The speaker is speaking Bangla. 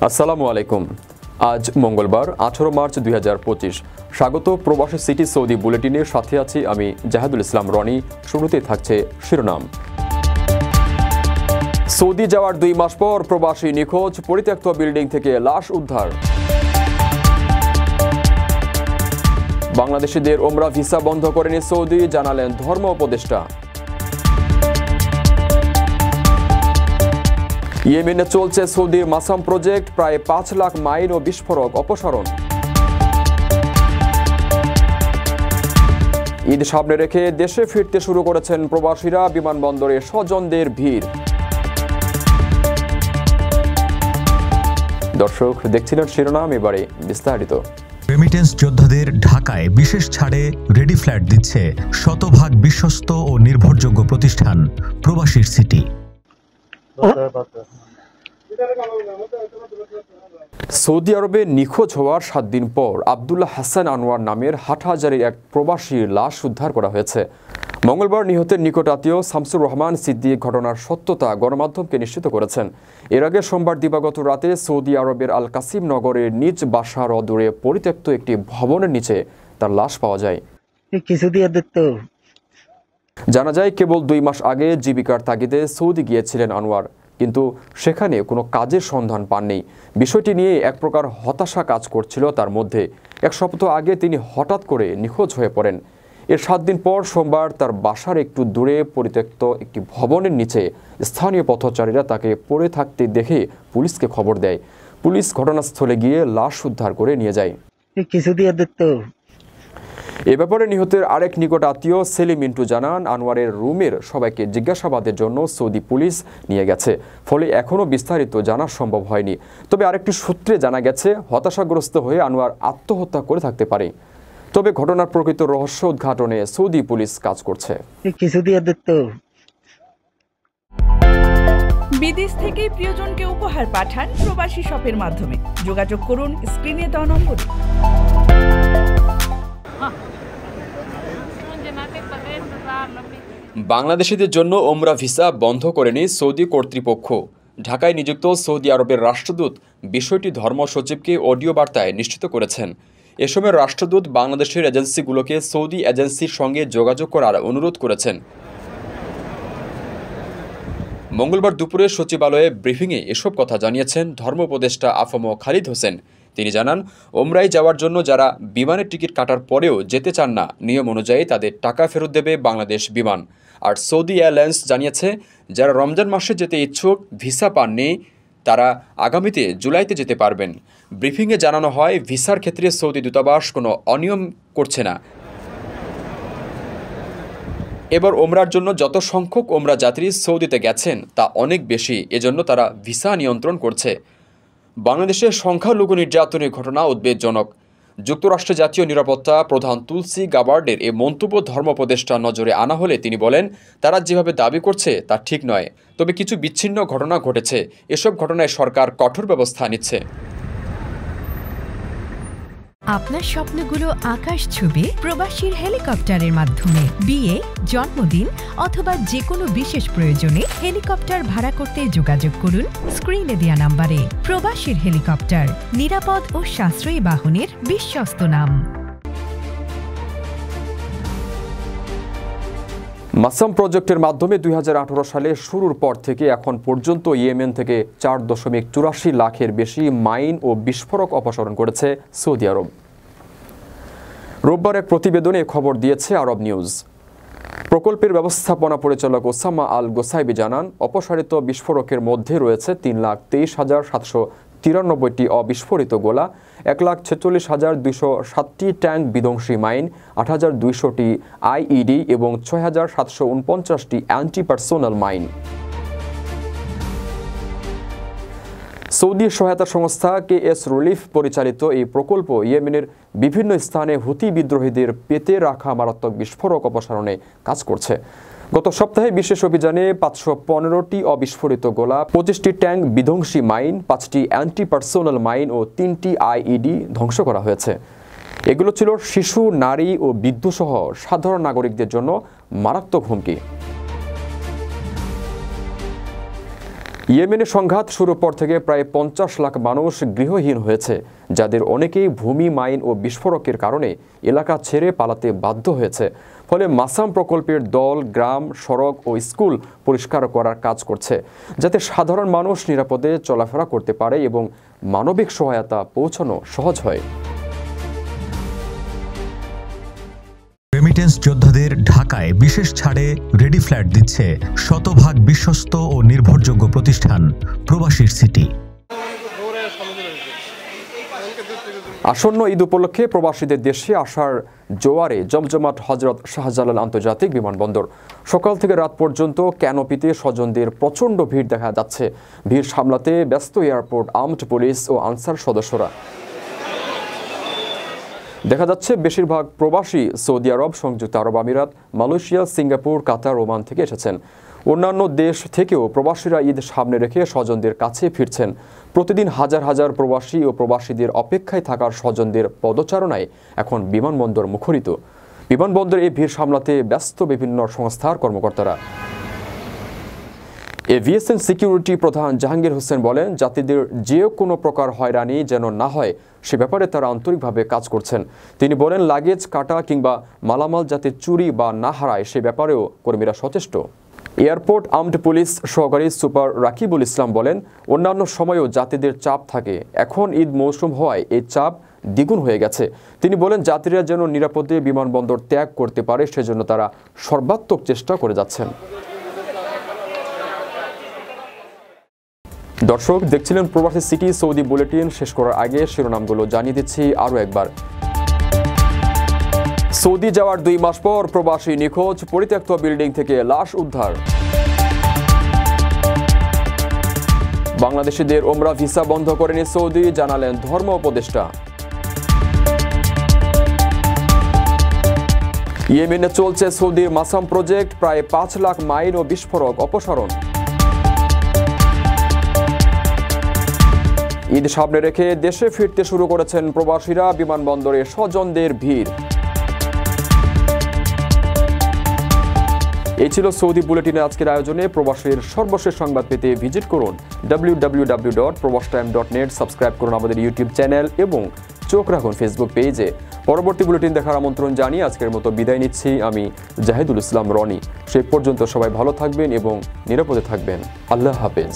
আসসালামু আলাইকুম। আজ মঙ্গলবার 18 মার্চ 2025। স্বাগত প্রবাসী সিটি সৌদি বুলেটিনের সাথে আছি আমি জাহাদুল ইসলাম রনি। শুরুতে থাকছে শিরোনাম। সৌদি যাওয়ার 2 মাস পর প্রবাসী নিখোঁজ, পরিত্যক্ত বিল্ডিং থেকে লাশ উদ্ধার। বাংলাদেশিদের ওমরা ভিসা বন্ধ করেনি সৌদি, জানালেন ধর্ম উপদেষ্টা। ইয়েমেনে চলছে সৌদির মাসাম প্রজেক্ট, প্রায় 5 লাখ মাইন ও বিস্ফোরক অপসারণ। ঈদ সামনে রেখে দেশে ফিরতে শুরু করেছেন প্রবাসীরা, বিমানবন্দরে স্বজনদের ভিড়। দর্শক দেখছিলেন শিরোনাম, এবারে বিস্তারিত। রেমিটেন্স যোদ্ধাদের ঢাকায় বিশেষ ছাড়ে রেডি ফ্ল্যাট দিচ্ছে শতভাগ বিশ্বস্ত ও নির্ভরযোগ্য প্রতিষ্ঠান প্রবাসীর সিটি। সৌদি আরবে নিখোঁজ হওয়ার 7 দিন পর আবদুল্লাহ হাসান আনোয়ার নামের হাটহাজারীর এক প্রবাসীর লাশ উদ্ধার করা হয়েছে। মঙ্গলবার নিহতের নিকট আত্মীয় শামসুর রহমান সিদ্দিক ঘটনার সত্যতা গণমাধ্যমকে নিশ্চিত করেছেন। এর আগে সোমবার দিবাগত রাতে সৌদি আরবের আল কাসিম নগরের নিজ বাসার অদূরে পরিত্যক্ত একটি ভবনের নিচে তার লাশ পাওয়া যায়। জানা যায়, কেবল 2 মাস আগে জীবিকার তাগিদে সৌদি গিয়েছিলেন আনোয়ার, কিন্তু সেখানে কোনো কাজের সন্ধান পাননি। বিষয়টি নিয়ে এক প্রকার হতাশা কাজ করছিল তার মধ্যে। 1 সপ্তাহ আগে তিনি হঠাৎ করে নিখোঁজ হয়ে পড়েন। এর 7 দিন পর সোমবার তার বাসার একটু দূরে পরিত্যক্ত একটি ভবনের নিচে স্থানীয় পথচারীরা তাকে পড়ে থাকতে দেখে পুলিশকে খবর দেয়। পুলিশ ঘটনাস্থলে গিয়ে লাশ উদ্ধার করে নিয়ে যায়। এ ব্যাপারে নিহতের আরেক নিকট আত্মীয় সেলিম মিন্টু জানান, আনোয়ারের রুমের সবাইকে জিজ্ঞাসাবাদের জন্য সৌদি পুলিশ নিয়ে গেছে, ফলে এখনও বিস্তারিত জানা সম্ভব হয়নি। তবে আরেকটি সূত্রে জানা গেছে, হতাশাগ্রস্ত হয়ে আনোয়ার আত্মহত্যা করে থাকতে পারে। তবে ঘটনার প্রকৃত রহস্য উদ্ঘাটনে সৌদি পুলিশ কাজ করছে। বিদেশ থেকে প্রিয়জনকে উপহার পাঠান প্রবাসী শপের মাধ্যমে। যোগাযোগ করুন স্ক্রিনে দেওয়া নম্বরে। বাংলাদেশিদের জন্য ওমরা ভিসা বন্ধ করেনি সৌদি কর্তৃপক্ষ। ঢাকায় নিযুক্ত সৌদি আরবের রাষ্ট্রদূত বিষয়টি ধর্ম সচিবকে অডিও বার্তায় নিশ্চিত করেছেন। এ সময় রাষ্ট্রদূত বাংলাদেশের এজেন্সিগুলোকে সৌদি এজেন্সির সঙ্গে যোগাযোগ করার অনুরোধ করেছেন। মঙ্গলবার দুপুরে সচিবালয়ে ব্রিফিংয়ে এসব কথা জানিয়েছেন ধর্ম উপদেষ্টা আফম খালিদ হোসেন। তিনি জানান, ওমরায় যাওয়ার জন্য যারা বিমানের টিকিট কাটার পরেও যেতে চান না, নিয়ম অনুযায়ী তাদের টাকা ফেরত দেবে বাংলাদেশ বিমান। আর সৌদি এয়ারলাইন্স জানিয়েছে, যারা রমজান মাসে যেতে ইচ্ছুক, ভিসা পাননি, তারা আগামীতে জুলাইতে যেতে পারবেন। ব্রিফিংয়ে জানানো হয়, ভিসার ক্ষেত্রে সৌদি দূতাবাস কোনো অনিয়ম করছে না। এবার ওমরার জন্য যত সংখ্যক ওমরা যাত্রী সৌদিতে গেছেন তা অনেক বেশি, এজন্য তারা ভিসা নিয়ন্ত্রণ করছে। বাংলাদেশের সংখ্যালঘু নির্যাতনের ঘটনা উদ্বেগজনক। যুক্তরাষ্ট্রের জাতীয় নিরাপত্তা প্রধান তুলসি গাবার্ডের এ মন্তব্য ধর্ম উপদেষ্টা নজরে আনা হলে তিনি বলেন, তারা যেভাবে দাবি করছে তা ঠিক নয়, তবে কিছু বিচ্ছিন্ন ঘটনা ঘটেছে। এসব ঘটনায় সরকার কঠোর ব্যবস্থা নিচ্ছে। আপনার স্বপ্নগুলো আকাশ ছুবে প্রবাসীর হেলিকপ্টারের মাধ্যমে। বিয়ে, জন্মদিন অথবা যে কোনো বিশেষ প্রয়োজনে হেলিকপ্টার ভাড়া করতে যোগাযোগ করুন স্ক্রিনে দেওয়া নাম্বারে। প্রবাসীর হেলিকপ্টার, নিরাপদ ও সাশ্রয়ী বাহনের বিশ্বস্ত নাম। মাসাম প্রজেক্টের মাধ্যমে 2018 সালে শুরুর পর থেকে এখন পর্যন্ত ইয়েমেন থেকে 4.84 লাখের বেশি মাইন ও বিস্ফোরক অপসারণ করেছে সৌদি আরব। রোববার এক প্রতিবেদনে খবর দিয়েছে আরব নিউজ। প্রকল্পের ব্যবস্থাপনা পরিচালক ওসামা আল গোসাইবি জানান, অপসারিত বিস্ফোরকের মধ্যে রয়েছে 3,23,793টি অবিস্ফোরিত গোলা, 1,46,207টি ট্যাঙ্ক বিধ্বংসী মাইন, 8,200টি আইইডি এবং 6,749টি অ্যান্টি পার্সোনাল মাইন। সৌদি সহায়তা সংস্থা KS রিলিফ পরিচালিত এই প্রকল্প ইয়েমেনের বিভিন্ন স্থানে হুতি বিদ্রোহীদের পেতে রাখা মারাত্মক বিস্ফোরক অপসারণে কাজ করছে। গত সপ্তাহে বিশেষ অভিযানে 515টি অবিস্ফোরিত গোলা, 25টি ট্যাঙ্ক বিধ্বংসী মাইন, 5টি অ্যান্টি পার্সোনাল মাইন ও 3টি আইইডি ধ্বংস করা হয়েছে। এগুলো ছিল শিশু, নারী ও বৃদ্ধসহ সাধারণ নাগরিকদের জন্য মারাত্মক হুমকি। ইয়েমেনে সংঘাত শুরুর পর থেকে প্রায় 50 লাখ মানুষ গৃহহীন হয়েছে, যাদের অনেকেই ভূমি মাইন ও বিস্ফোরকের কারণে এলাকা ছেড়ে পালাতে বাধ্য হয়েছে। ফলে মাসাম প্রকল্পের দল গ্রাম, সড়ক ও স্কুল পরিষ্কার করার কাজ করছে, যাতে সাধারণ মানুষ নিরাপদে চলাফেরা করতে পারে এবং মানবিক সহায়তা পৌঁছানো সহজ হয়। রেমিটেন্স যোদ্ধাদের ঢাকায় বিশেষ ছাড়ে রেডি ফ্ল্যাট দিচ্ছে শতভাগ বিশ্বস্ত ও নির্ভরযোগ্য প্রতিষ্ঠান প্রবাসীর সিটি। আসন্ন ঈদ উপলক্ষে প্রবাসীদের দেশে আসার জোয়ারে জমজমাট হজরত শাহজালাল আন্তর্জাতিক বিমানবন্দর। সকাল থেকে রাত পর্যন্ত ক্যানোপিতে স্বজনদের প্রচণ্ড ভিড় দেখা যাচ্ছে। ভিড় সামলাতে ব্যস্ত এয়ারপোর্ট আর্মড পুলিশ ও আনসার সদস্যরা। দেখা যাচ্ছে বেশিরভাগ প্রবাসী সৌদি আরব, সংযুক্ত আরব আমিরাত, মালয়েশিয়া, সিঙ্গাপুর, কাতার, ওমান থেকে এসেছেন। অন্যান্য দেশ থেকেও প্রবাসীরা ঈদ সামনে রেখে স্বজনদের কাছে ফিরছেন। প্রতিদিন হাজার হাজার প্রবাসী ও প্রবাসীদের অপেক্ষায় থাকার স্বজনদের পদচারণায় এখন বিমানবন্দর মুখরিত। বিমানবন্দরে এই ভিড় সামলাতে ব্যস্ত বিভিন্ন সংস্থার কর্মকর্তারা। এভিয়েশন সিকিউরিটি প্রধান জাহাঙ্গীর হোসেন বলেন, যাত্রীদের যে কোনো প্রকার হয়রানি যেন না হয় সে ব্যাপারে তারা আন্তরিকভাবে কাজ করছেন। তিনি বলেন, লাগেজ কাটা কিংবা মালামাল যাতে চুরি বা না হারায় সে ব্যাপারেও কর্মীরা সচেষ্ট। এয়ারপোর্ট আর্মড পুলিশ সহকারী সুপার রাকিবুল ইসলাম বলেন, অন্যান্য সময়েও যাত্রীদের চাপ থাকে, এখন ঈদ মৌসুম হওয়ায় এই চাপ দ্বিগুণ হয়ে গেছে। তিনি বলেন, যাত্রীরা যেন নিরাপদে বিমানবন্দর ত্যাগ করতে পারে সেজন্য তারা সর্বাত্মক চেষ্টা করে যাচ্ছেন। দর্শক দেখছিলেন প্রবাসী সিটি সৌদি বুলেটিন। শেষ করার আগে শিরোনামগুলো জানিয়ে দিচ্ছি আরও একবার। সৌদি যাওয়ার 2 মাস পর প্রবাসী নিখোঁজ, পরিত্যক্ত বিল্ডিং থেকে লাশ উদ্ধার। বাংলাদেশিদের ওমরা ভিসা বন্ধ করেনি সৌদি, জানালেন ধর্ম উপদেষ্টা। ইয়েমেনে চলছে সৌদির মাসাম প্রজেক্ট, প্রায় 5 লাখ মাইন ও বিস্ফোরক অপসারণ। ঈদ সামনে রেখে দেশে ফিরতে শুরু করেছেন প্রবাসীরা, বিমানবন্দরে স্বজনদের ভিড়। এই ছিল সৌদি বুলেটিনের আজকের আয়োজনে। প্রবাসীর সর্বশেষ সংবাদ পেতে ভিজিট করুন www.probastime.net। সাবস্ক্রাইব করুন আমাদের ইউটিউব চ্যানেল এবং চোখ রাখুন ফেসবুক পেজে। পরবর্তী বুলেটিন দেখার আমন্ত্রণ জানিয়ে আজকের মতো বিদায় নিচ্ছি আমি জাহিদুল ইসলাম রনি। সেই পর্যন্ত সবাই ভালো থাকবেন এবং নিরাপদে থাকবেন। আল্লাহ হাফেজ।